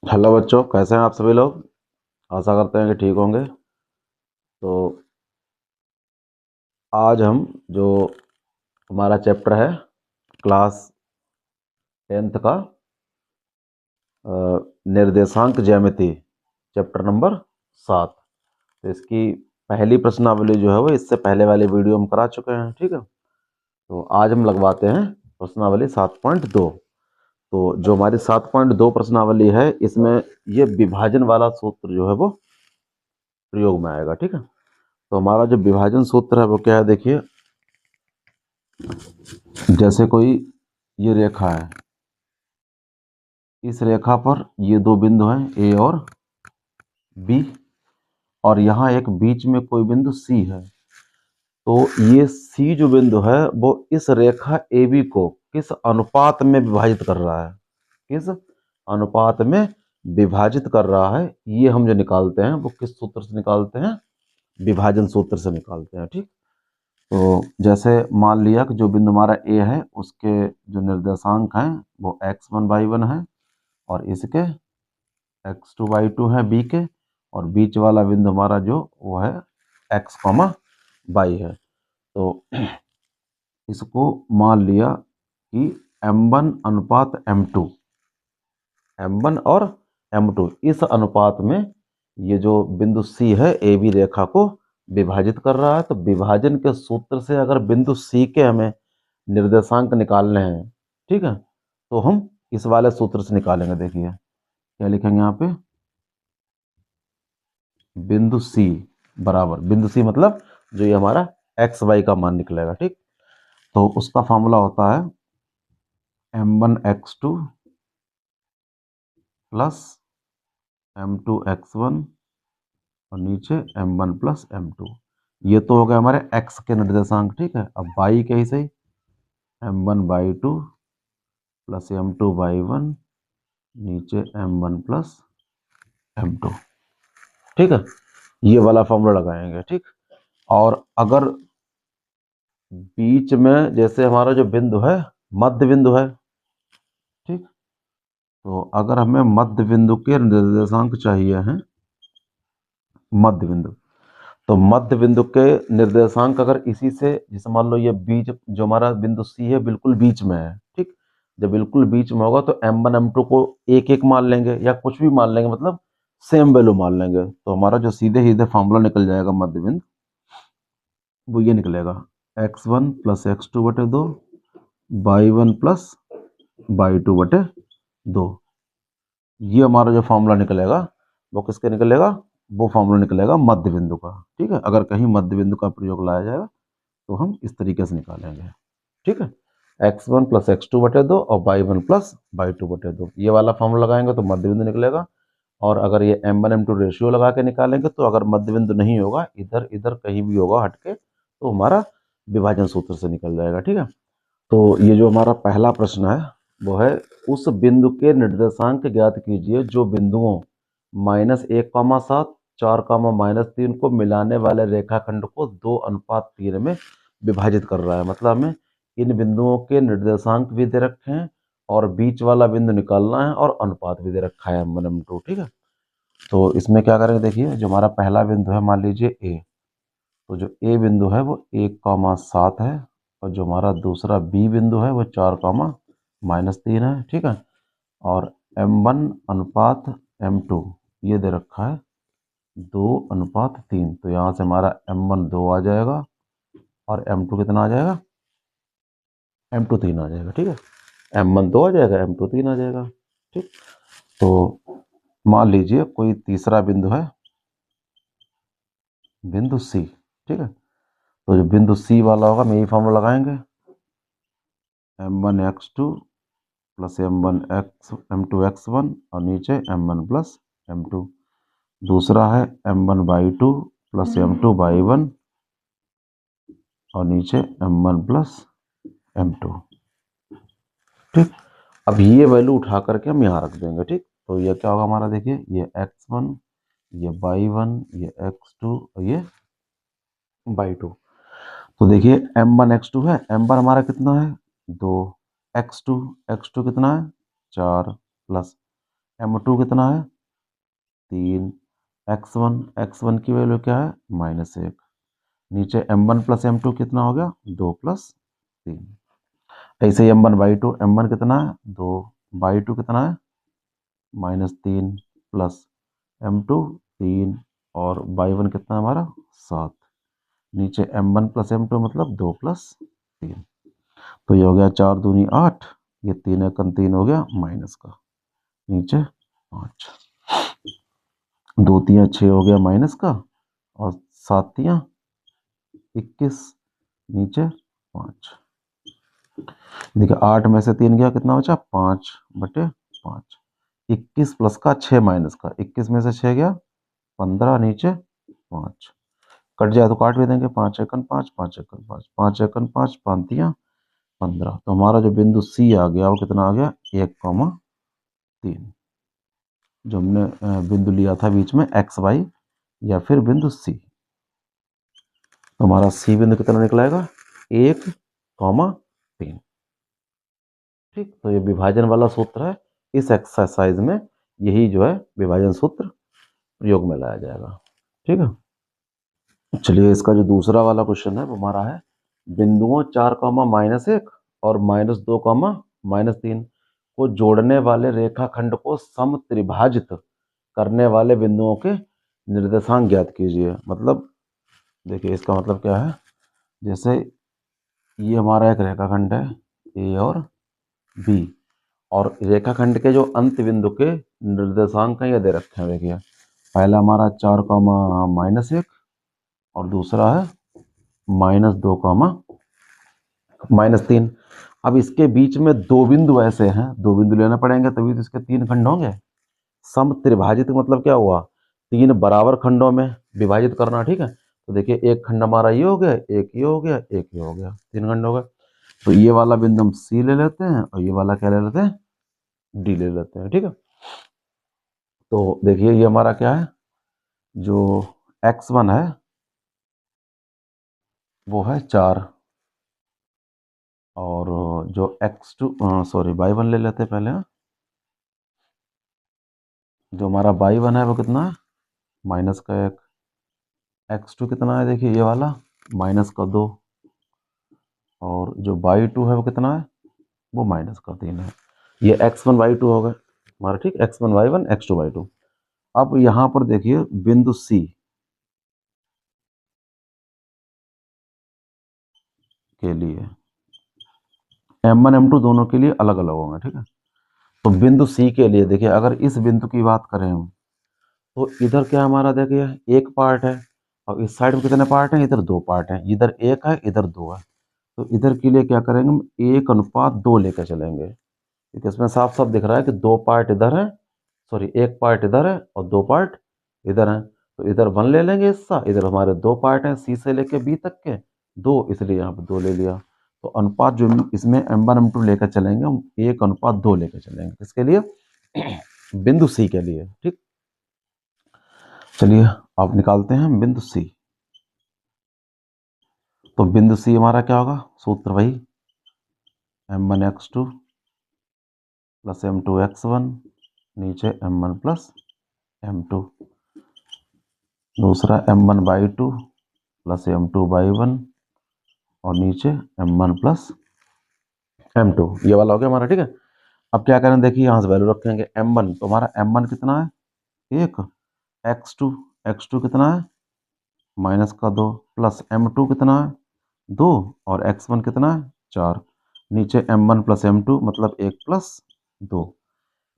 Hello बच्चों, कैसे हैं आप सभी लोग। आशा करते हैं कि ठीक होंगे। तो आज हम जो हमारा चैप्टर है क्लास 10th का निर्देशांक ज्यामिति, चैप्टर नंबर 7। तो इसकी पहली प्रश्नावली जो है वो इससे पहले वाली वीडियो हम करा चुके हैं, ठीक है। तो आज हम लगवाते हैं प्रश्नावली 7.2। तो जो हमारी 7.2 प्रश्नावली है इसमें ये विभाजन वाला सूत्र जो है वो प्रयोग में आएगा, ठीक है। तो हमारा जो विभाजन सूत्र है वो क्या है, देखिए। जैसे कोई ये रेखा है, इस रेखा पर ये दो बिंदु हैं ए और बी, और यहाँ एक बीच में कोई बिंदु सी है। तो ये सी जो बिंदु है वो इस रेखा ए बी को किस अनुपात में विभाजित कर रहा है, किस अनुपात में विभाजित कर रहा है, ये हम जो निकालते हैं वो किस सूत्र से निकालते हैं, विभाजन सूत्र से निकालते हैं, ठीक। तो जैसे मान लिया कि जो बिंदु हमारा ए है उसके जो निर्देशांक हैं वो x1 y1 है, और इसके x2 y2 है बी के, और बीच वाला बिंदु हमारा जो वो है x, y है। तो इसको मान लिया कि m1 अनुपात m2, m1 और m2 इस अनुपात में ये जो बिंदु सी है ए बी रेखा को विभाजित कर रहा है। तो विभाजन के सूत्र से अगर बिंदु सी के हमें निर्देशांक निकालने हैं, ठीक है, तो हम इस वाले सूत्र से निकालेंगे। देखिए क्या लिखेंगे यहाँ पे, बिंदु सी बराबर, बिंदु सी मतलब जो ये हमारा एक्स वाई का मान निकलेगा, ठीक। तो उसका फॉर्मूला होता है m1 x2 plus m2 x1 और नीचे m1 प्लस m2। ये तो हो गया हमारे x के निर्देशांक, ठीक है। अब y के ही सही, m1 y2 plus m2 y1 नीचे m1 प्लस m2, ठीक है। ये वाला फॉर्मूला लगाएंगे, ठीक। और अगर बीच में जैसे हमारा जो बिंदु है मध्य बिंदु है, ठीक। तो अगर हमें मध्य बिंदु के निर्देशांक चाहिए हैं, मध्य बिंदु, तो मध्य बिंदु के निर्देशांक अगर इसी से, जैसे मान लो ये बीच जो हमारा बिंदु सी है बिल्कुल बीच में है, ठीक। जब बिल्कुल बीच में होगा तो m1 m2 को एक एक मान लेंगे या कुछ भी मान लेंगे, मतलब सेम वैल्यू मान लेंगे। तो हमारा जो सीधे सीधे फॉर्मूला निकल जाएगा मध्य बिंदु, वो ये निकलेगा x1 plus x2/2 y1 plus y2/2। ये हमारा जो फॉर्मूला निकलेगा वो किसके निकलेगा, वो फॉर्मूला निकलेगा मध्य बिंदु का, ठीक है। अगर कहीं मध्य बिंदु का प्रयोग लाया जाएगा तो हम इस तरीके से निकालेंगे, ठीक है। x1 प्लस x2/2 और y1 प्लस y2/2, ये वाला फॉर्मूला लगाएंगे तो मध्य बिंदु निकलेगा। और अगर ये m1 m2 रेशियो लगा के निकालेंगे तो अगर मध्य बिंदु नहीं होगा, इधर इधर कहीं भी होगा हटके, तो हमारा विभाजन सूत्र से निकल जाएगा, ठीक है। तो ये जो हमारा पहला प्रश्न है वो है, उस बिंदु के निर्देशांक ज्ञात कीजिए जो बिंदुओं -1, 7, 4, -3 को मिलाने वाले रेखाखंड को 2:3 में विभाजित कर रहा है। मतलब हमें इन बिंदुओं के निर्देशांक भी दे रखे हैं और बीच वाला बिंदु निकालना है और अनुपात भी दे रखा है m1 m2, ठीक है। तो इसमें क्या करेंगे, देखिए जो हमारा पहला बिंदु है मान लीजिए ए, तो जो ए बिंदु है वो 1, 7 है, और जो हमारा दूसरा बी बिंदु है वो 4, -3 है, ठीक है। और m1 अनुपात m2 ये दे रखा है 2:3। तो यहाँ से हमारा m1 2 आ जाएगा और m2 कितना आ जाएगा, m2 3 आ जाएगा, ठीक है। m1 2 आ जाएगा, m2 3 आ जाएगा, ठीक। तो मान लीजिए कोई तीसरा बिंदु है, बिंदु सी, ठीक है। तो जो बिंदु सी वाला होगा हम यही फॉर्मूला लगाएंगे, m1 x2 plus m2 x1 और नीचे m1 प्लस m2। दूसरा है m1 y2 plus m2 y1 और नीचे m1 प्लस m2, ठीक। अब ये वैल्यू उठा करके हम यहाँ रख देंगे, ठीक। तो ये क्या होगा हमारा, देखिए ये x1, ये y1, ये x2 और ये y2। तो देखिए m1 x2 है, m1 हमारा कितना है 2, x2 कितना है 4, प्लस m2 कितना है 3, x1 की वैल्यू क्या है -1, नीचे m1 प्लस m2 कितना हो गया 2 प्लस 3। ऐसे ही m1 कितना है 2, y2 कितना है -3 प्लस m2 3 और y1 कितना है हमारा 7, नीचे m1 प्लस m2 मतलब 2 प्लस 3। तो ये हो गया 4 दूनी 8, ये 3 एकम 3 हो गया माइनस का, नीचे 5, 2 तियाँ 6 हो गया माइनस का, और 7 तियाँ 21, नीचे 5। देखिए 8 में से 3 गया कितना बचा 5/5, 21 प्लस का 6 माइनस का, 21 में से 6 गया 15, नीचे 5, कट जाए तो काट भी देंगे, 5 एकन 5, 5 एकन 5, 5 एकन 5, 5 तियाँ 15। तो हमारा जो बिंदु सी आ गया वो कितना आ गया 1,3, जो हमने बिंदु लिया था बीच में एक्स वाई या फिर बिंदु सी। तो हमारा सी बिंदु कितना निकलेगा 1,3। ठीक, तो ये विभाजन वाला सूत्र है। इस एक्सरसाइज में यही जो है विभाजन सूत्र प्रयोग में लाया जाएगा। ठीक है, चलिए इसका जो दूसरा वाला क्वेश्चन है वो हमारा है बिंदुओं 4,-1 और -2,-3 को जोड़ने वाले रेखाखंड को समत्रिभाजित करने वाले बिंदुओं के निर्देशांक ज्ञात कीजिए। मतलब देखिए इसका मतलब क्या है, जैसे ये हमारा एक रेखाखंड है ए और बी, और रेखाखंड के जो अंत बिंदु के निर्देशांक हैं ये दे रखे हैं। देखिए पहला हमारा 4,-1 और दूसरा है -2,-3। अब इसके बीच में दो बिंदु ऐसे हैं, दो बिंदु लेने पड़ेंगे तभी तो इसके 3 खंड होंगे। समत्रिभाजित मतलब क्या हुआ, 3 बराबर खंडों में विभाजित करना। ठीक है, तो देखिए एक खंड हमारा ये हो गया, एक ये हो गया, एक ये हो गया, 3 खंड हो गए। तो ये वाला बिंदु हम सी ले लेते हैं और ये वाला क्या ले लेते हैं डी ले लेते हैं। ठीक है, तो देखिए ये हमारा क्या है, जो x1 है वो है 4, और जो x2 सॉरी y1 ले लेते हैं पहले। जो हमारा y1 है वो कितना है -1, x2 कितना है देखिए ये वाला -2, और जो y2 है वो कितना है वो -3 है। ये x1 y2 हो गए हमारा। ठीक, x1 y1 x2 y2। अब यहाँ पर देखिए बिंदु C के लिए m1 m2 दोनों के लिए अलग अलग होंगे। ठीक है, तो बिंदु C के लिए देखिए अगर इस बिंदु की बात करें हम, तो इधर क्या हमारा देखिए एक पार्ट है, और इस साइड में कितने पार्ट हैं, इधर 2 पार्ट हैं, इधर 1 है इधर 2 है। तो इधर के लिए क्या करेंगे हम 1:2 लेकर चलेंगे, क्योंकि इसमें साफ साफ दिख रहा है कि 2 पार्ट इधर है, सॉरी 1 पार्ट इधर है और 2 पार्ट इधर है। तो इधर 1 ले लेंगे हिस्सा, इधर हमारे 2 पार्ट हैं सी से लेके बी तक के 2, इसलिए यहाँ पे 2 ले लिया। तो अनुपात जो इसमें m1 m2 लेकर चलेंगे हम 1:2 लेकर चलेंगे, इसके लिए बिंदु सी के लिए। ठीक, चलिए आप निकालते हैं बिंदु सी। तो बिंदु सी हमारा क्या होगा, सूत्र वही m1 x2 plus m2 x1, नीचे m1 प्लस m2, दूसरा m1 y2 plus m2 y1, और नीचे m1 प्लस m2, ये वाला हो गया हमारा। ठीक है, अब क्या करें देखिए यहाँ से वैल्यू रखेंगे m1, तो हमारा m1 कितना है 1, x2 कितना है -2 प्लस m2 कितना है 2, और x1 कितना है 4, नीचे m1 प्लस m2 मतलब 1 प्लस 2,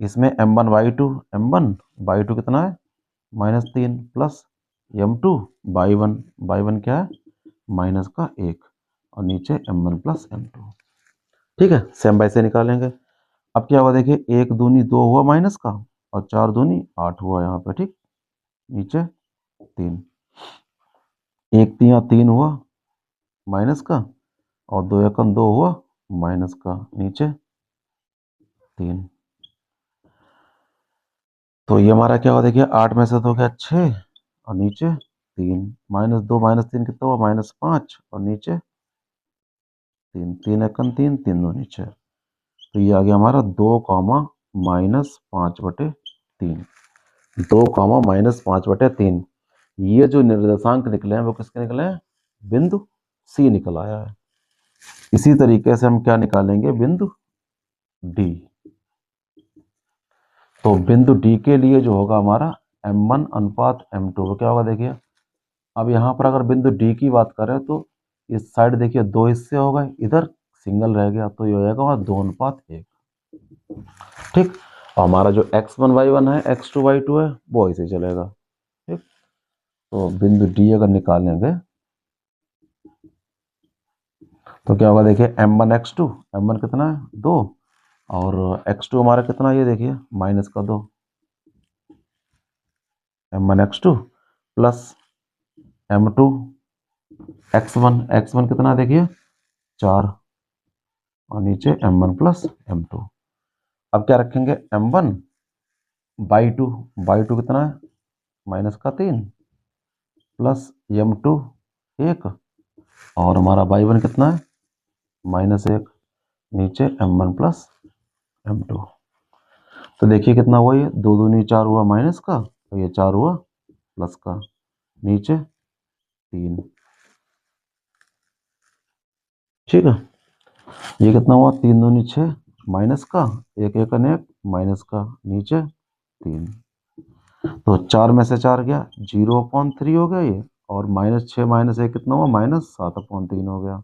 इसमें m1 y2 कितना है -3 प्लस m2 y1 क्या है -1, और नीचे m1 प्लस m2। ठीक है, सेम बाय से निकालेंगे। अब क्या हुआ देखिए 1 दूनी 2 हुआ माइनस का, और 4 दूनी 8 हुआ यहाँ पे। ठीक, नीचे 3, 1 तियाँ 3 हुआ माइनस का, और 2 एकम 2 हुआ माइनस का, नीचे 3। तो ये हमारा क्या हुआ देखिए 8 में से तो हो गया 6, और नीचे 3, -2 -3 कितना हुआ -5, और नीचे 3, 3 एकम 3, 3 दो नीचे। तो ये आ गया हमारा 2, -5/3। 3, 2, -5/3। ये जो निर्देशांक निकले हैं वो किसके निकले हैं? बिंदु सी निकल आया है। इसी तरीके से हम क्या निकालेंगे? बिंदु डी। तो बिंदु डी के लिए जो होगा हमारा m1:m2, वो क्या होगा देखिए। अब यहाँ पर अगर बिंदु डी की बात करें तो इस साइड देखिए 2 हिस्से हो गए, इधर सिंगल रह गया, तो ये हो जाएगा 2:1। ठीक। और हमारा जो x1 y1 है, x2 y2 है, वो ऐसे चलेगा। ठीक। तो बिंदु डी अगर निकालेंगे तो क्या होगा देखिए, m1 x2, m1 कितना है? 2, और x2 हमारा कितना है? ये देखिए -2, m1 x2 plus m2 x1, x1 कितना है देखिए 4, और नीचे m1 प्लस m2। अब क्या रखेंगे? m1/2, बाई टू कितना है? -3 प्लस m2 1, और हमारा y1 कितना है? -1, नीचे m1 प्लस m2। तो देखिए कितना हुआ, ये 2 दूनी 4 हुआ माइनस का, तो ये 4 हुआ प्लस का, नीचे 3। ठीक है। ये कितना हुआ? 3 दूनी 6 माइनस का, 1 1 1 माइनस का, नीचे 3। तो 4 में से 4 गया, 0/3 हो गया ये, और -6 -1 कितना हुआ? -7/3 हो गया।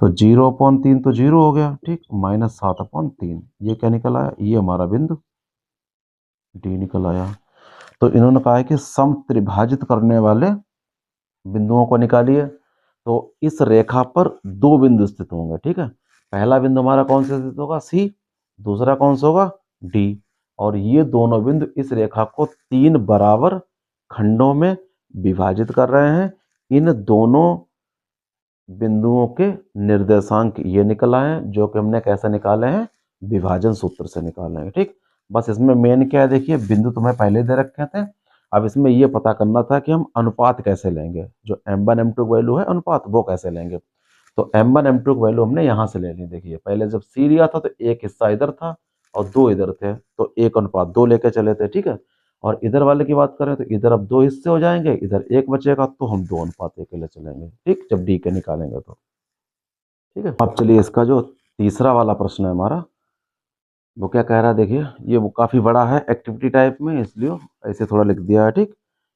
तो 0/3 तो 0 हो गया। ठीक। -7/3 ये क्या निकल आया? ये हमारा बिंदु डी निकल आया। तो इन्होंने कहा है कि समत्रिभाजित करने वाले बिंदुओं को निकालिए। तो इस रेखा पर 2 बिंदु स्थित होंगे। ठीक है। पहला बिंदु हमारा कौन सा स्थित होगा? सी। दूसरा कौन सा होगा? डी। और ये दोनों बिंदु इस रेखा को 3 बराबर खंडों में विभाजित कर रहे हैं। इन दोनों बिंदुओं के निर्देशांक ये निकल आए हैं, जो कि हमने कैसे निकाले हैं? विभाजन सूत्र से निकाले हैं। ठीक। बस इसमें मेन क्या है देखिए, बिंदु तुम्हें पहले दे रखे थे। अब इसमें ये पता करना था कि हम अनुपात कैसे लेंगे, जो m1 m2 वैल्यू है अनुपात, वो कैसे लेंगे। तो m1 m2 वैल्यू हमने यहाँ से ले ली। देखिए पहले जब c लिया था तो एक हिस्सा इधर था और 2 इधर थे, तो 1:2 लेके चले थे। ठीक है। और इधर वाले की बात करें तो इधर अब 2 हिस्से हो जाएंगे, इधर 1 बचेगा, तो हम 2:1 के लिए चलेंगे। ठीक। जब डी के निकालेंगे तो ठीक है। अब चलिए इसका जो तीसरा वाला प्रश्न है हमारा, वो क्या कह रहा है देखिए। ये वो काफ़ी बड़ा है, एक्टिविटी टाइप में, इसलिए ऐसे थोड़ा लिख दिया है। ठीक।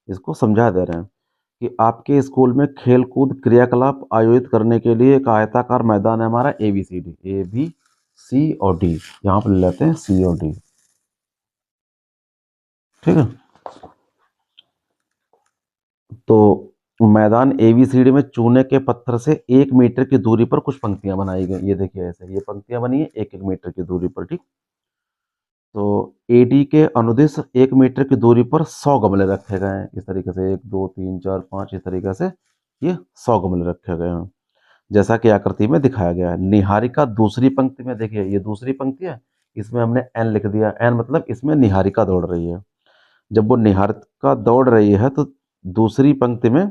इसको समझा दे रहे हैं कि आपके स्कूल में खेल कूद क्रियाकलाप आयोजित करने के लिए एक आयताकार मैदान है हमारा ABCD, ए बी सी और डी। यहाँ पर ले लेते हैं सी और डी। ठीक है। तो मैदान ABCD में चूने के पत्थर से 1 मीटर की दूरी पर कुछ पंक्तियां बनाई गई। ये देखिए ऐसे ये पंक्तियां बनी है 1 1 मीटर की दूरी पर। ठीक। तो AD के अनुदिश 1 मीटर की दूरी पर 100 गमले रखे गए हैं। इस तरीके से 1 2 3 4 5, इस तरीके से ये 100 गमले रखे गए हैं, जैसा कि आकृति में दिखाया गया है। निहारिका दूसरी पंक्ति में, देखिए ये दूसरी पंक्ति है, इसमें हमने n लिख दिया। n मतलब इसमें निहारिका दौड़ रही है। जब वो निहारिका दौड़ रही है तो दूसरी पंक्ति में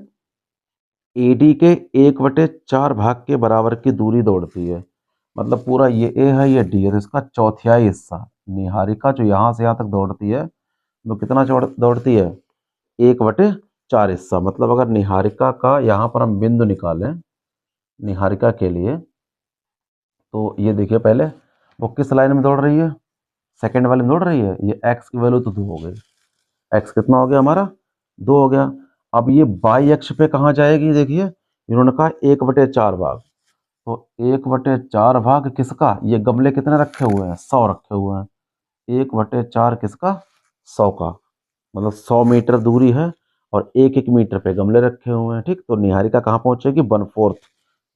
AD के 1/4 भाग के बराबर की दूरी दौड़ती है। मतलब पूरा ये A है, ये D है, तो इसका चौथाई हिस्सा निहारिका जो यहाँ से यहाँ तक दौड़ती है, वो कितना दौड़ती है? 1/4 हिस्सा। मतलब अगर निहारिका का यहाँ पर हम बिंदु निकालें निहारिका के लिए, तो ये देखिए पहले वो किस लाइन में दौड़ रही है? सेकंड वाली में दौड़ रही है। ये x की वैल्यू तो 2 हो गई। x कितना हो गया हमारा? 2 हो गया। अब ये बाई अक्ष पे कहाँ जाएगी? देखिए इन्होंने कहा 1/4 भाग। तो 1/4 भाग किसका? ये गमले कितने रखे हुए हैं? 100 रखे हुए हैं। 1/4 किसका? 100 का। मतलब 100 मीटर दूरी है और 1 1 मीटर पे गमले रखे हुए हैं। ठीक। तो निहारिका कहाँ पहुंचेगी? 1/4।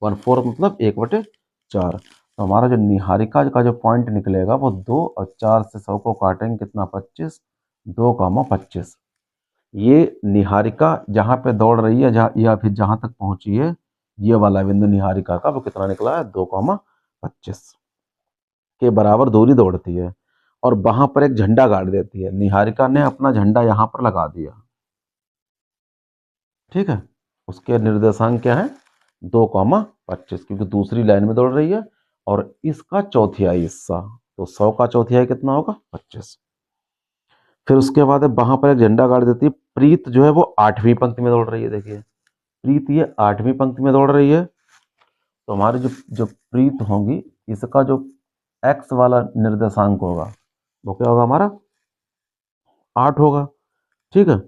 1/4 मतलब 1/4। तो हमारा जो निहारिका का जो पॉइंट निकलेगा वो 2 और 4 से 100 को काटेंगे कितना? 25। 2, 25। ये निहारिका जहाँ पे दौड़ रही है, जहाँ या फिर जहाँ तक पहुंची है, ये वाला बिंदु निहारिका का वो कितना निकला है? 2, 25 के बराबर दूरी दौड़ती है और वहां पर एक झंडा गाड़ देती है। निहारिका ने अपना झंडा यहाँ पर लगा दिया। ठीक है। उसके निर्देशांक क्या है? 2, 25, क्योंकि दूसरी लाइन में दौड़ रही है और इसका चौथाई हिस्सा, तो 100 का चौथाई कितना होगा? 25। फिर उसके बाद वहां पर एक झंडा गाड़ देती है। प्रीत जो है वो 8वीं पंक्ति में दौड़ रही है। देखिए प्रीत ये 8वीं पंक्ति में दौड़ रही है, तो हमारी जो जो प्रीत होंगी, इसका जो एक्स वाला निर्देशांक होगा वो क्या होगा, हमारा 8 होगा। ठीक है।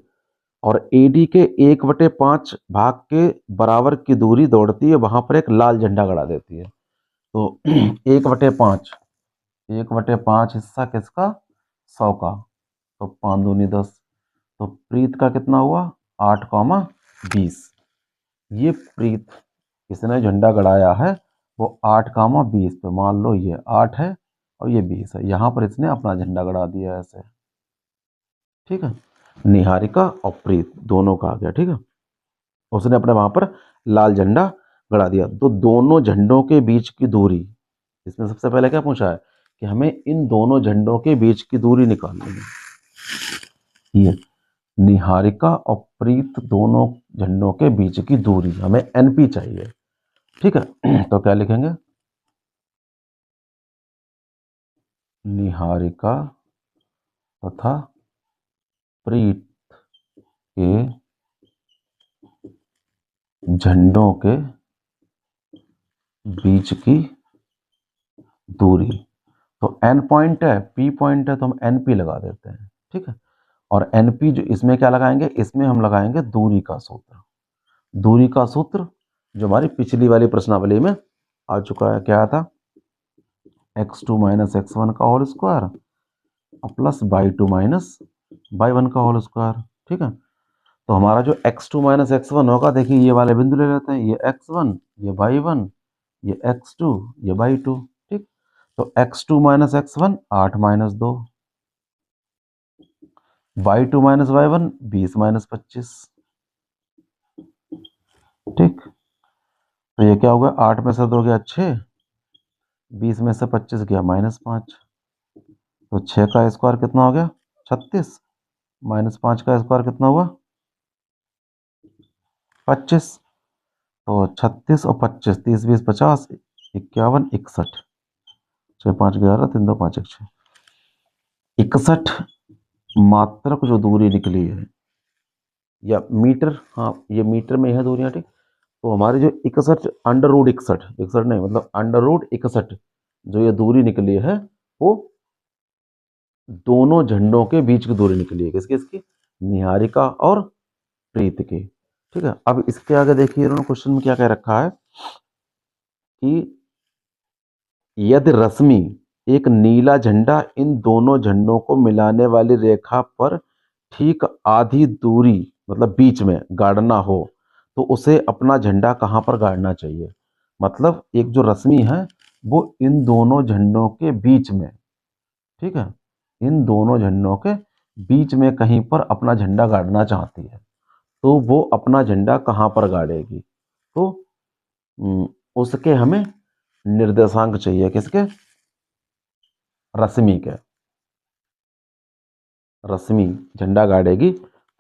और एडी के 1/5 भाग के बराबर की दूरी दौड़ती है, वहां पर एक लाल झंडा गड़ा देती है। तो 1/5, 1/5 हिस्सा किसका, 100 का, तो 5 दूनी 10, तो प्रीत का कितना हुआ, 8,20। ये प्रीत इसने झंडा गड़ाया है वो 8,20 पे, मान लो ये 8 है और ये 20 है, यहाँ पर इसने अपना झंडा गड़ा दिया ऐसे। ठीक है, निहारिका और प्रीत दोनों का आ गया। ठीक है, उसने अपने वहां पर लाल झंडा गड़ा दिया। तो दोनों झंडों के बीच की दूरी, इसमें सबसे पहले क्या पूछा है कि हमें इन दोनों झंडों के बीच की दूरी निकालनी है। ये निहारिका और प्रीत दोनों झंडों के बीच की दूरी हमें एनपी चाहिए। ठीक है, तो क्या लिखेंगे, निहारिका तथा प्रीत के झंडों के बीच की दूरी, तो एन पॉइंट है, पी पॉइंट है, तो हम एन पी लगा देते हैं। ठीक है, और एन पी जो इसमें क्या लगाएंगे, इसमें हम लगाएंगे दूरी का सूत्र। दूरी का सूत्र जो हमारी पिछली वाली प्रश्नावली में आ चुका है, क्या था, x2 माइनस x1 का whole square plus y2 minus y1 का होल स्क्वायर। ठीक है, तो हमारा जो x2 माइनस x1 होगा, देखिए ये वाले बिंदु ले लेते हैं, ये x1, ये y1, ये x2, ये y2। ठीक, तो x2 minus x1 8 minus 2, y2 minus y1 20 minus 25। ठीक, तो ये क्या होगा, 8 में से 2 गया 6, 20 में से 25 गया -5, तो 6 का स्क्वायर कितना हो गया 36, -5 का स्क्वायर कितना हुआ 25, तो 36 और 25, 30 20 50, 51 61, 6 5 11, 3 2 5 1 6, 61 मात्रक जो दूरी निकली है, या मीटर, हाँ ये मीटर में है दूरियां। ठीक, तो हमारी जो 61 अंडर रूट 61, 61 नहीं मतलब अंडर रूट 61 जो ये दूरी निकली है, वो दोनों झंडों के बीच की दूरी निकली है। किसकी, इसकी, निहारिका और प्रीत की। ठीक है, अब इसके आगे देखिए इन्होंने क्वेश्चन में क्या कह रखा है कि यदि रश्मि एक नीला झंडा इन दोनों झंडों को मिलाने वाली रेखा पर ठीक आधी दूरी मतलब बीच में गाड़ना हो, तो उसे अपना झंडा कहाँ पर गाड़ना चाहिए। मतलब एक जो रश्मि है वो इन दोनों झंडों के बीच में, ठीक है, इन दोनों झंडों के बीच में कहीं पर अपना झंडा गाड़ना चाहती है, तो वो अपना झंडा कहाँ पर गाड़ेगी। तो उसके हमें निर्देशांक चाहिए, किसके, रश्मि के। रश्मि झंडा गाड़ेगी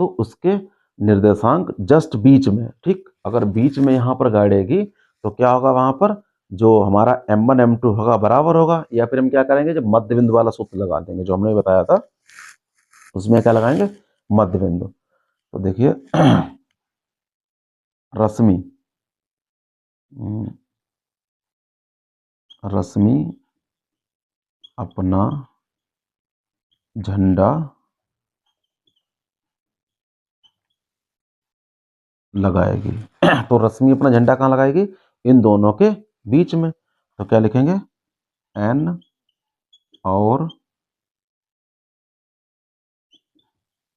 तो उसके निर्देशांक जस्ट बीच में, ठीक, अगर बीच में यहां पर गाड़ेगी तो क्या होगा, वहां पर जो हमारा m1 m2 होगा बराबर होगा, या फिर हम क्या करेंगे, जब मध्य बिंदु वाला सूत्र लगा देंगे जो हमने बताया था, उसमें क्या लगाएंगे, मध्य बिंदु। तो देखिए रश्मि रश्मि अपना झंडा लगाएगी तो रश्मि अपना झंडा कहाँ लगाएगी, इन दोनों के बीच में। तो क्या लिखेंगे, एन और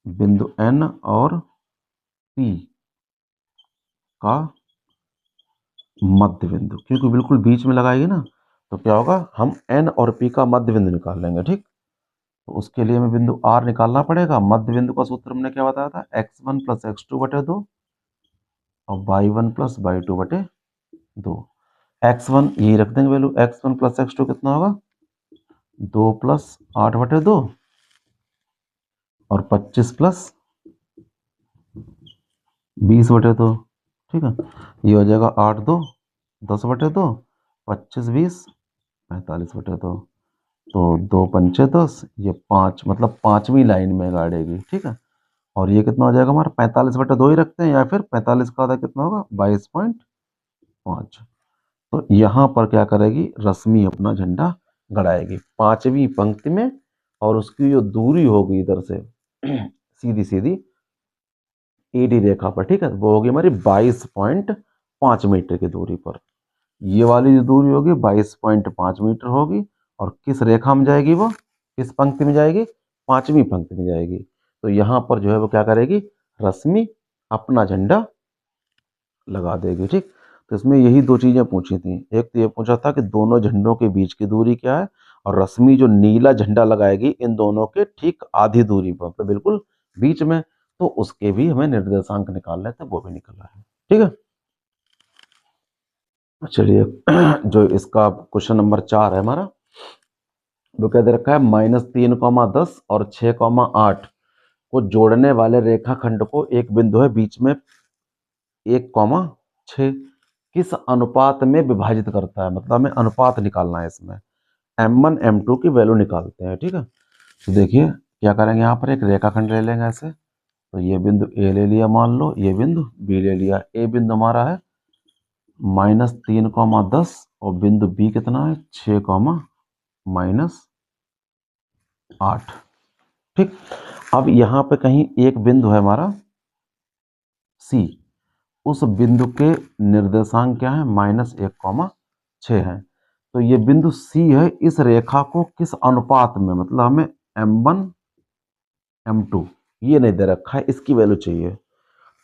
बिंदु एन और पी का मध्य बिंदु, क्योंकि बिल्कुल बीच में लगाएगी ना, तो क्या होगा, हम एन और पी का मध्य बिंदु निकाल लेंगे। ठीक, तो उसके लिए हमें बिंदु आर निकालना पड़ेगा। मध्य बिंदु का सूत्र हमने क्या बताया था, x1 प्लस x2/2 और y1 प्लस y2/2। x1 यही रख देंगे वैल्यू, x1 प्लस x2 कितना होगा, 2 प्लस 8/2 और 25 प्लस 20/2। ठीक है, ये हो जाएगा 8 2 10/2, 25 20 45/2। तो 2 पंचे 10, ये 5 मतलब 5वीं लाइन में गाड़ेगी, ठीक है। और ये कितना हो जाएगा हमारा 45/2 ही रखते हैं, या फिर 45 का आधा कितना होगा 22.5। तो यहाँ पर क्या करेगी, रश्मि अपना झंडा गड़ाएगी 5वीं पंक्ति में, और उसकी जो दूरी होगी इधर से सीधी सीधी ईडी रेखा पर, ठीक है, वो होगी हमारी 22.5 मीटर की दूरी पर। ये वाली जो दूरी होगी 22.5 मीटर होगी, और किस रेखा में जाएगी, वो किस पंक्ति में जाएगी, 5वीं पंक्ति में जाएगी। तो यहाँ पर जो है वो क्या करेगी, रश्मि अपना झंडा लगा देगी, ठीक। तो इसमें यही दो चीजें पूछी थी, एक तो ये पूछा था कि दोनों झंडों के बीच की दूरी क्या है, और रश्मि जो नीला झंडा लगाएगी इन दोनों के ठीक आधी दूरी पर, तो बिल्कुल बीच में। तो उसके भी हमें निर्देशांक निकालने थे, वो भी निकला है, ठीक है। चलिए जो इसका क्वेश्चन नंबर 4 है हमारा, वो क्या दे रखा है, -3, 10 और 6, 8 को जोड़ने वाले रेखाखंड को एक बिंदु है बीच में 1, 6 किस अनुपात में विभाजित करता है, मतलब हमें अनुपात निकालना है इसमें। M1 M2 की वैल्यू निकालते हैं, ठीक है। तो देखिए क्या करेंगे, यहाँ पर एक रेखाखंड ले लेंगे ऐसे, तो ये बिंदु ए ले लिया, मान लो ये बिंदु बी ले लिया। ए बिंदु हमारा है -3, 10 और बिंदु बी कितना है 6, -8, ठीक। अब यहाँ पे कहीं एक बिंदु है हमारा सी, उस बिंदु के निर्देशांक क्या है, -1, 6 है। तो ये बिंदु सी है, इस रेखा को किस अनुपात में, मतलब हमें M1 M2 ये नहीं दे रखा है, इसकी वैल्यू चाहिए।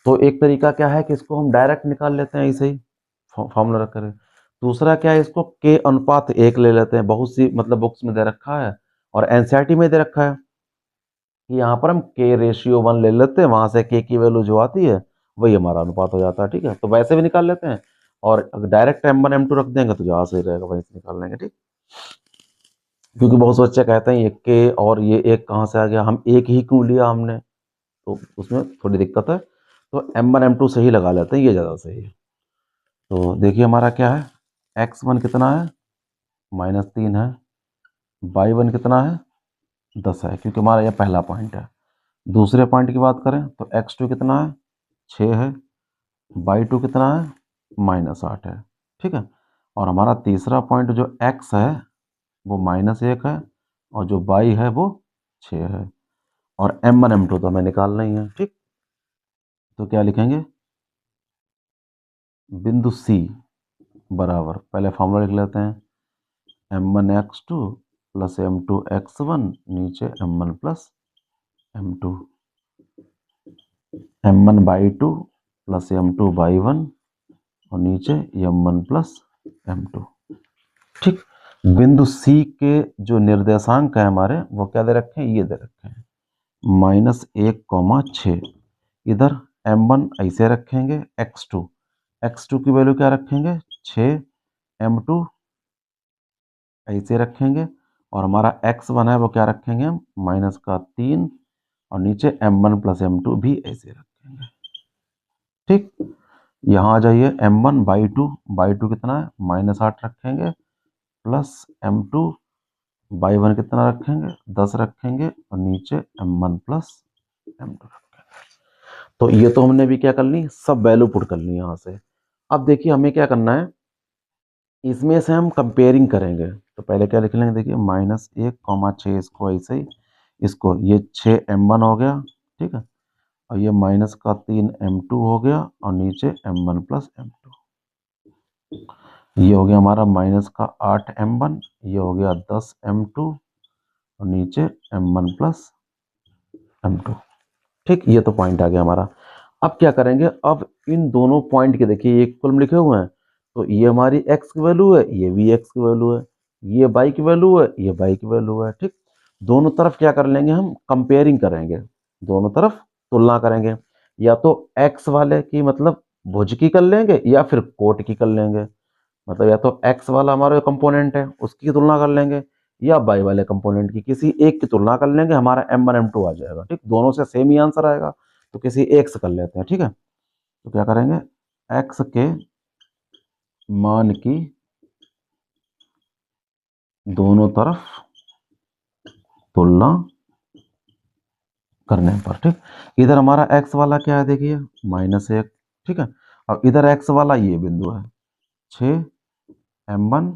तो एक तरीका क्या है कि इसको हम डायरेक्ट निकाल लेते हैं ऐसे ही फॉर्मूला रख कर। दूसरा क्या है, इसको K/1 ले लेते हैं, बहुत सी मतलब बुक्स में दे रखा है और एनसीईआरटी में दे रखा है कि यहाँ पर हम K/1 ले लेते हैं, वहां से K की वैल्यू जो आती है वही हमारा अनुपात हो जाता है, ठीक है। तो वैसे भी निकाल लेते हैं, और अगर डायरेक्ट M1 M2 रख देंगे तो जहाँ सही रहेगा वहीं से निकाल लेंगे, ठीक। क्योंकि बहुत से बच्चे कहते हैं ये K और ये एक कहाँ से आ गया, हम एक ही क्यों लिया हमने, तो उसमें थोड़ी दिक्कत है। तो M1 M2 सही लगा लेते हैं, ये ज़्यादा सही है। तो देखिए हमारा क्या है, x1 कितना है -3 है, y1 कितना है 10 है, क्योंकि हमारा यह पहला पॉइंट है। दूसरे पॉइंट की बात करें तो x2 कितना है 6 है, y2 कितना है -8 है, ठीक है। और हमारा तीसरा पॉइंट जो x है वो -1 है, और जो y है वो 6 है, और M1 M2 तो हमें निकालना ही है, ठीक। तो क्या लिखेंगे, बिंदु C बराबर, पहले फॉर्मूला लिख लेते हैं, M1 x2 plus M2 x1 नीचे M1 plus M2, M1 y2 plus M2 y1 और नीचे M1 प्लस M2, ठीक। बिंदु C के जो निर्देशांक है हमारे वो क्या दे रखे हैं, ये दे रखे हैं -1, 6। इधर M1 ऐसे रखेंगे, x2 की वैल्यू क्या रखेंगे 6, M2 ऐसे रखेंगे, और हमारा x1 है वो क्या रखेंगे हम -3, और नीचे M1 प्लस M2 भी ऐसे रखेंगे, ठीक। यहाँ आ जाइए M1 y2 कितना है -8 रखेंगे, प्लस M2 y1 कितना रखेंगे 10 रखेंगे, और नीचे M1 प्लस M2 रखेंगे। तो ये तो हमने भी क्या कर ली, सब वैल्यू पुट कर ली यहाँ से। अब देखिए हमें क्या करना है, इसमें से हम कंपेयरिंग करेंगे। तो पहले क्या लिख लेंगे, देखिए -1, 6 इसको ऐसे ही, इसको ये 6M1 हो गया, ठीक है, और ये -3 M2 हो गया, और नीचे M1 प्लस M2, ये हो गया हमारा -8 M1, ये हो गया 10 M2, और नीचे M1 प्लस M2, ठीक। ये तो पॉइंट आ गया हमारा। अब क्या करेंगे, अब इन दोनों पॉइंट के देखिए ये इक्वल में लिखे हुए हैं, तो ये हमारी x की वैल्यू है, ये भी x की वैल्यू है, ये y की वैल्यू है, ये y की वैल्यू है, ठीक। दोनों तरफ क्या कर लेंगे, हम कंपेयरिंग करेंगे, दोनों तरफ तुलना करेंगे, या तो x वाले की मतलब भुज की कर लेंगे, या फिर कोट की कर लेंगे, मतलब या तो x वाला हमारा जो कंपोनेंट है उसकी तुलना कर लेंगे, या y वाले कंपोनेंट की किसी एक की तुलना कर लेंगे, हमारा M1 M2 आ जाएगा, ठीक। दोनों से सेम ही आंसर आएगा, तो किसी एक से कर लेते हैं, ठीक है। तो क्या करेंगे, x के मान की दोनों तरफ तुलना करने पर। ठीक, इधर हमारा x वाला क्या है देखिए -1। ठीक है, अब इधर x वाला ये बिंदु है 6m1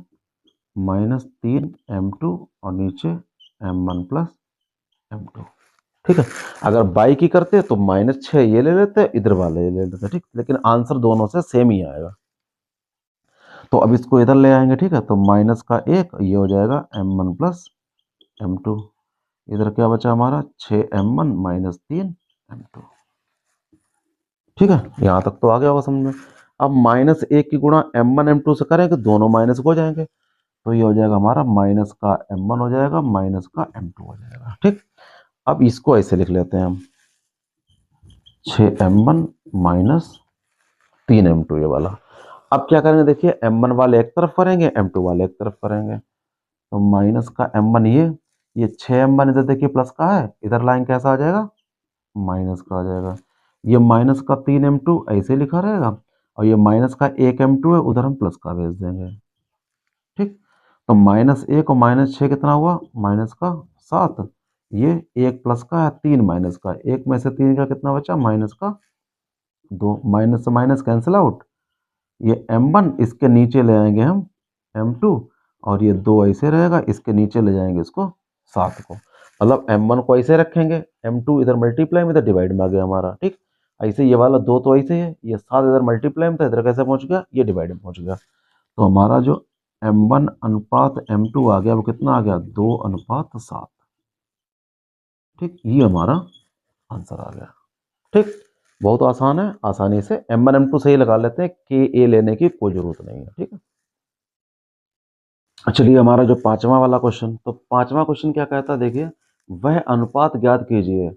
-3m2 और नीचे m1 प्लस m2। ठीक है, अगर बाई की करते तो -6 ये ले लेते, इधर वाले ये ले लेते। ठीक, लेकिन आंसर दोनों से सेम ही आएगा। तो अब इसको इधर ले आएंगे। ठीक है, तो माइनस का 1 ये हो जाएगा m1 प्लस m2। इधर क्या बचा हमारा 6m1 -3m2। ठीक है, यहां तक तो आ गया होगा समझ में। अब -1 की गुणा m1 m2 से करेंगे दोनों माइनस हो जाएंगे, तो ये हो जाएगा हमारा माइनस का m1 हो जाएगा माइनस का m2 हो जाएगा। ठीक, अब इसको ऐसे लिख लेते हैं हम 6m1 -3m2 ये वाला। अब क्या करेंगे देखिए m1 वाले एक तरफ करेंगे, m2 वाले एक तरफ करेंगे, तो माइनस का m1 ये 6m1 इधर देखिए प्लस का है, इधर लाइन कैसा आ जाएगा माइनस का आ जाएगा। ये माइनस का 3m2 ऐसे लिखा रहेगा, और ये माइनस का 1m2 है, उधर हम प्लस का भेज देंगे। ठीक, तो -1 और -6 कितना हुआ माइनस का 7। ये 1 प्लस का है 3 माइनस का, 1 में से 3 का कितना बचा माइनस का 2, माइनस से माइनस कैंसिल आउट। ये m1 इसके नीचे ले आएंगे हम m2, और ये 2 ऐसे रहेगा, इसके नीचे ले जाएंगे इसको 7 को, मतलब m1 को ऐसे रखेंगे, m2 इधर मल्टीप्लाई में, इधर डिवाइड में आ गया हमारा। ठीक, ऐसे ये वाला 2 तो ऐसे है, ये 7 इधर मल्टीप्लाई में था, इधर कैसे पहुंच गया ये डिवाइड में पहुंच गया। तो हमारा जो m1 अनुपात m2 आ गया वो कितना आ गया 2:7। ठीक, ये हमारा आंसर आ गया। ठीक, बहुत आसान है, आसानी से m1 m2 सही लगा लेते हैं, के ए लेने की कोई जरूरत नहीं है। ठीक है, चलिए हमारा जो पांचवा वाला क्वेश्चन, तो पांचवा क्वेश्चन क्या कहता है देखिए, वह अनुपात ज्ञात कीजिए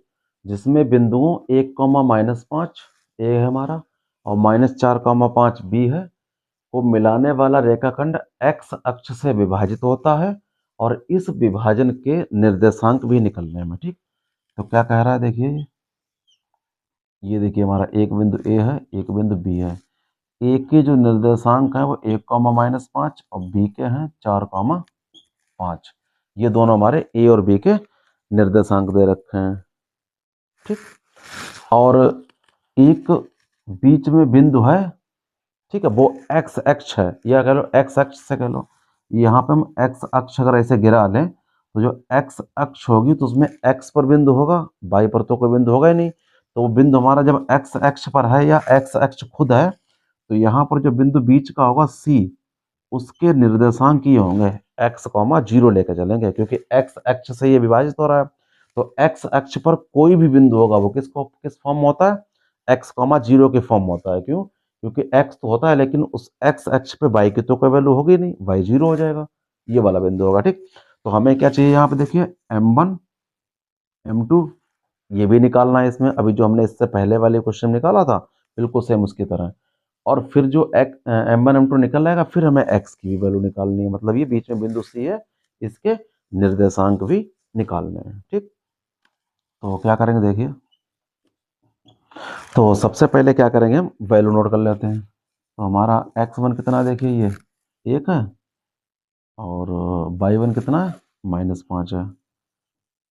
जिसमें बिंदुओं 1, -5 ए है हमारा और -4, 5 बी है, को मिलाने वाला रेखाखंड x अक्ष से विभाजित होता है और इस विभाजन के निर्देशांक भी निकलने में। ठीक, तो क्या कह रहा है देखिए, ये देखिए हमारा एक बिंदु ए है, एक बिंदु बी है, ए के जो निर्देशांक है वो 1, -5 और बी के हैं 4, 5। ये दोनों हमारे ए और बी के निर्देशांक दे रखे हैं। ठीक, और एक बीच में बिंदु है, ठीक है, वो एक्स अक्ष है, या कह लो एक्स अक्ष से कह लो, यहाँ पे हम एक्स अक्ष अगर ऐसे गिरा लें तो जो एक्स अक्ष होगी तो उसमें एक्स पर बिंदु होगा, वाई पर तो कोई बिंदु होगा ही नहीं। तो वो बिंदु हमारा जब एक्स अक्ष पर है या एक्स अक्ष खुद है, तो यहाँ पर जो बिंदु बीच का होगा सी, उसके निर्देशांक ये होंगे x,0 लेकर चलेंगे, क्योंकि x अक्ष से ये विभाजित हो रहा है। तो x अक्ष पर कोई भी बिंदु होगा वो किस फॉर्म में होता है x,0 के फॉर्म में होता है। क्यों? क्योंकि x तो होता है लेकिन उस x अक्ष पे y की तो कोई वैल्यू होगी नहीं, y 0 हो जाएगा, ये वाला बिंदु होगा। ठीक, तो हमें क्या चाहिए यहाँ पे देखिए m1 m2 ये भी निकालना है इसमें, अभी जो हमने इससे पहले वाले क्वेश्चन निकाला था बिल्कुल सेम उसकी तरह। और फिर जो m1 m2 निकल आएगा, फिर हमें x की भी वैल्यू निकालनी है, मतलब ये बीच में बिंदु सी है, इसके निर्देशांक भी निकालने हैं। ठीक, तो क्या करेंगे देखिए, तो सबसे पहले क्या करेंगे हम वैल्यू नोट कर लेते हैं। तो हमारा x1 कितना देखिए ये 1 है, और y1 कितना है -5 है,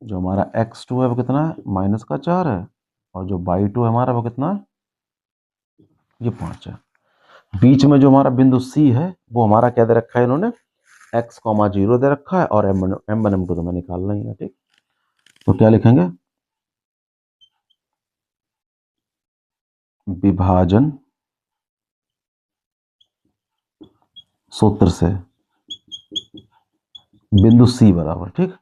जो हमारा x2 है वो कितना है -4 है, और जो y2 है हमारा वो कितना है ये 5 है। बीच में जो हमारा बिंदु C है वो हमारा क्या दे रखा है इन्होंने x,0 दे रखा है, और m1 m2 तो मैं निकालना ही है। ठीक, तो क्या लिखेंगे विभाजन सूत्र से बिंदु C बराबर, ठीक,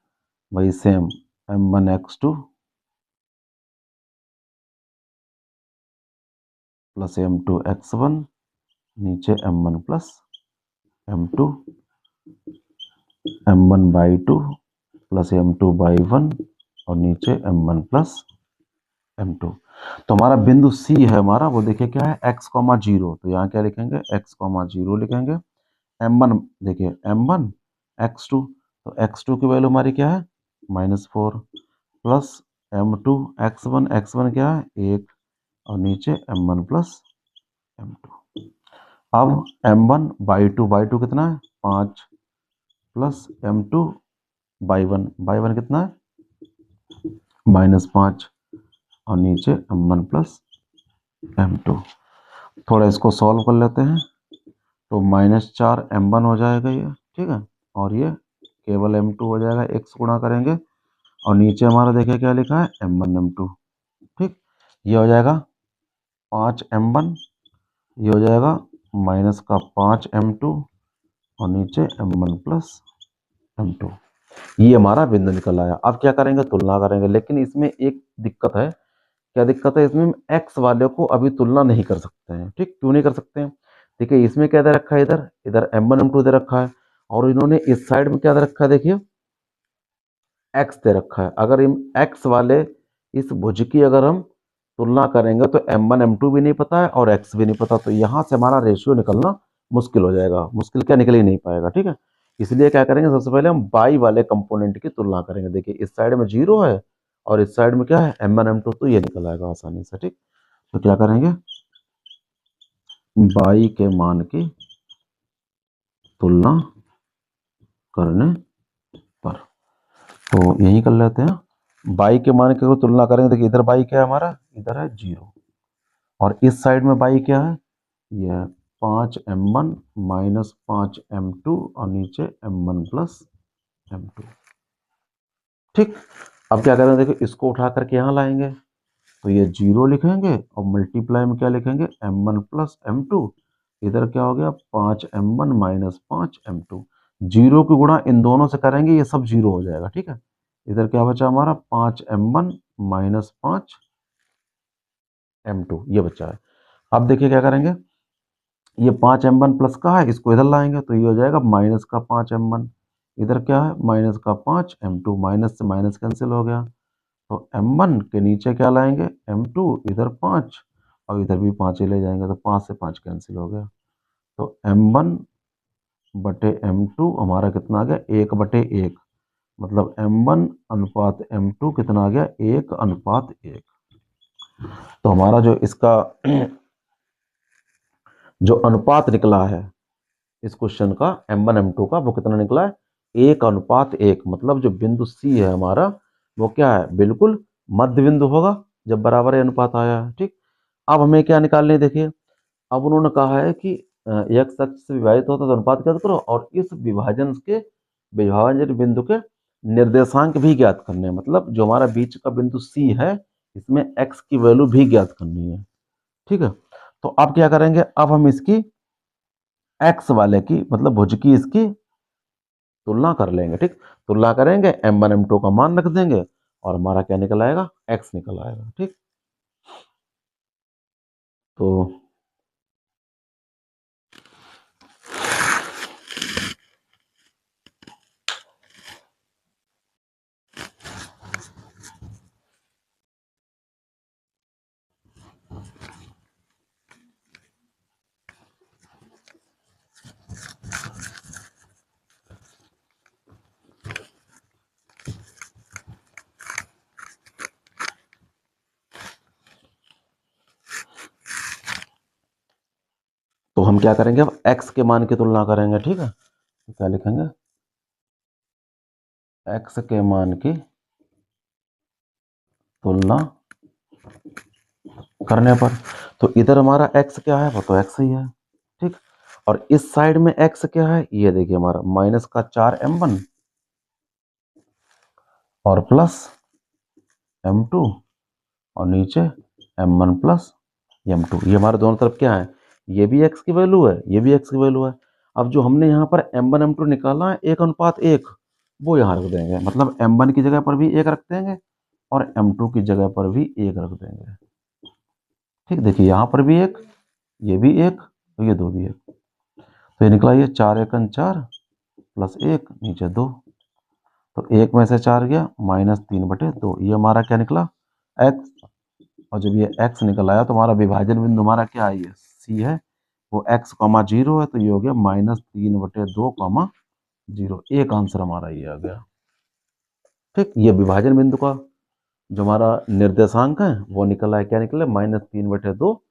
वही same m1 x2 plus m2 x1 नीचे m1 plus m2, m1 y2 plus m2 y1 और नीचे m1 प्लस m2। तो हमारा बिंदु C है हमारा, वो देखिए क्या है x,0, तो यहाँ क्या लिखेंगे x,0 लिखेंगे। m1 देखिए m1 x2, तो x2 की वैल्यू हमारी क्या है -4 प्लस m2 x1 क्या है 1 और नीचे m1 प्लस m2। अब m1 y2 कितना है 5 प्लस m2 y1 कितना है -5 और नीचे m1 प्लस m2। थोड़ा इसको सॉल्व कर लेते हैं तो -4 m1 हो जाएगा ये, ठीक है, और ये केवल m2 हो जाएगा, x गुणा करेंगे और नीचे हमारा देखिए क्या लिखा है m1 m2, ठीक। ये हो जाएगा 5m1, ये हो जाएगा -5m2 और नीचे m1 प्लस m2। ये हमारा बिंदु निकल आया। अब क्या करेंगे, तुलना करेंगे, लेकिन इसमें एक दिक्कत है। क्या दिक्कत है इसमें, हम x वाले को अभी तुलना नहीं कर सकते हैं, ठीक। क्यों नहीं कर सकते हैं, देखिए इसमें क्या दे रखा है, इधर इधर m1 m2 दे रखा है और इन्होंने इस साइड में क्या दे रखा है, देखिए x दे रखा है। अगर इन x वाले इस भुज की अगर हम तुलना करेंगे तो m1 m2 भी नहीं पता है और x भी नहीं पता, तो यहाँ से हमारा रेशियो निकलना मुश्किल हो जाएगा, मुश्किल क्या, निकल ही नहीं पाएगा, ठीक है। इसलिए क्या करेंगे, सबसे पहले हम बाई वाले कंपोनेंट की तुलना करेंगे। देखिए इस साइड में 0 है और इस साइड में क्या है m1 m2, तो ये निकल आएगा आसानी से, ठीक। तो क्या करेंगे, बाई के मान की तुलना करने पर, तो यही कर लेते हैं। बाई के मान की तुलना करेंगे, देखिए इधर बाई क्या है हमारा, इधर है 0 और इस साइड में बाई क्या है, ये है 5m1 -5m2 और नीचे m1 प्लस m2, ठीक। अब क्या करेंगे, देखिए इसको उठा करके यहाँ लाएंगे तो ये 0 लिखेंगे और मल्टीप्लाई में क्या लिखेंगे m1 प्लस m2, इधर क्या हो गया 5m1 -5m2, 0 की गुणा इन दोनों से करेंगे, ये सब 0 हो जाएगा, ठीक है। इधर क्या बचा हमारा 5m1 -5m2, ये बचा है। अब देखिए क्या करेंगे, ये 5m1 प्लस का है, इसको इधर लाएंगे तो ये हो जाएगा माइनस का 5m1, इधर क्या है माइनस का 5m2, माइनस से माइनस कैंसिल हो गया, तो m1 के नीचे क्या लाएंगे m2, इधर 5 और इधर भी 5 ही ले जाएंगे, तो 5 से 5 कैंसिल हो गया, तो m1 बटे m2 हमारा कितना आ गया 1/1, मतलब m1 अनुपात m2 कितना आ गया 1:1। तो हमारा जो इसका जो अनुपात निकला है इस क्वेश्चन का m1 m2 का, वो कितना निकला है 1:1, मतलब जो बिंदु C है हमारा वो क्या है, बिल्कुल मध्य बिंदु होगा जब बराबर अनुपात आया है, ठीक। अब हमें क्या निकालने है, देखिए अब उन्होंने कहा है कि x अक्ष से विभाजित होता है तो अनुपात ज्ञात करो और इस विभाजन बिंदु के निर्देशांक भी ज्ञात करने हैं, मतलब जो हमारा बीच का बिंदु C है इसमें x की वैल्यू भी ज्ञात करनी है, ठीक है। तो अब क्या करेंगे, अब हम इसकी x वाले की मतलब भुज की इसकी तुलना कर लेंगे, ठीक। तुलना करेंगे m1 m2 का मान रख देंगे और हमारा क्या निकल आएगा x निकल आएगा, ठीक। तो हम क्या करेंगे, अब x के मान की तुलना करेंगे, ठीक है। तो क्या लिखेंगे, x के मान की तुलना करने पर, तो इधर हमारा x क्या है, वो तो x ही है, ठीक। और इस साइड में x क्या है, ये देखिए हमारा माइनस का 4m1 और प्लस m2 और नीचे m1 प्लस m2, ये हमारे दोनों तरफ क्या है, ये भी x की वैल्यू है, ये भी x की वैल्यू है। अब जो हमने यहाँ पर m1 m2 निकाला है 1:1, वो यहाँ रख देंगे, मतलब m1 की जगह पर भी 1 रख देंगे और m2 की जगह पर भी 1 रख देंगे, ठीक। देखिए यहाँ पर भी 1, ये भी 1 और ये 2 भी 1, तो ये निकला ये 4×1 = 4 प्लस 1 नीचे 2, तो 1 में से 4 गया -3/2, ये हमारा क्या निकला x। और जब ये x निकल आया तो हमारा विभाजन बिंदु हमारा क्या है, ये C है, वो x, 0 है, तो ये हो गया -3/2, 0, एक आंसर हमारा ये आ गया, ठीक। ये विभाजन बिंदु का जो हमारा निर्देशांक है वो निकला है, क्या निकला -3/2,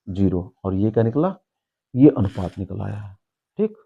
0, और ये क्या निकला, ये अनुपात निकल आया है, ठीक।